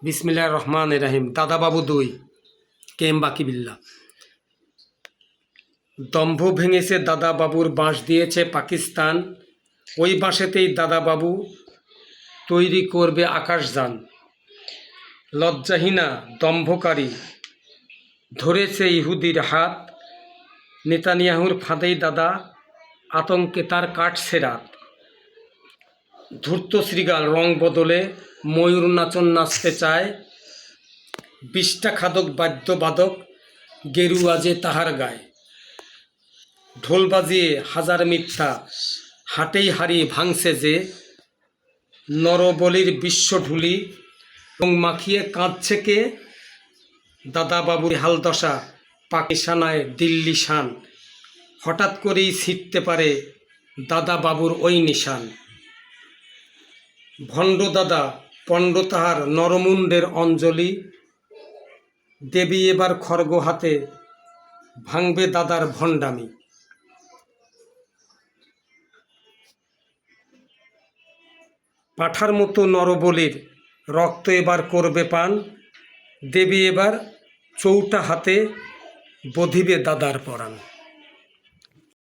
বিসমিল্লাহির রহমানির রহিম। দাদা বাবু 2 কেম বাকি বিল্লাহ। দম্ভ ভেঙেছে দাদা বাবুর, বাঁশ দিয়েছে পাকিস্তান। ওই বাঁশেতেই দাদা বাবু তৈরি করবে আকাশযান। লজ্জাহীনা দম্ভকারী ধরেছে ইহুদির হাত। নেতানিয়াহুর ফাঁদেই দাদা, আতঙ্কে তার কাটছে রাত। ধূর্ত শ্রীগাল রং বদলে ময়ূর নাচন নাচতে চায়। 20টা খাদক বাদ্যবাদক গেরুয়া যে তাহার গায়। ঢোল বাজিয়ে হাজার মিথ্যা হাটেই হারিয়ে ভাঙছে যে। নরবলির বিশ্বঢুলি রং মাখিয়ে কাঁদছে কে। দাদা বাবুর হালদশা পাকিস্তানায় দিল্লি শান। হঠাৎ করেই ছিটতে পারে দাদা বাবুর ওই নিশান। ভণ্ড দাদা পণ্ড তাহার নরমুণ্ডের অঞ্জলি। দেবী এবার খড়গ হাতে ভাঙবে দাদার ভণ্ডামি। পাঠার মতো নরবলির রক্ত এবার করবে পান। দেবী এবার চৌটা হাতে বধিবে দাদার পরাণ।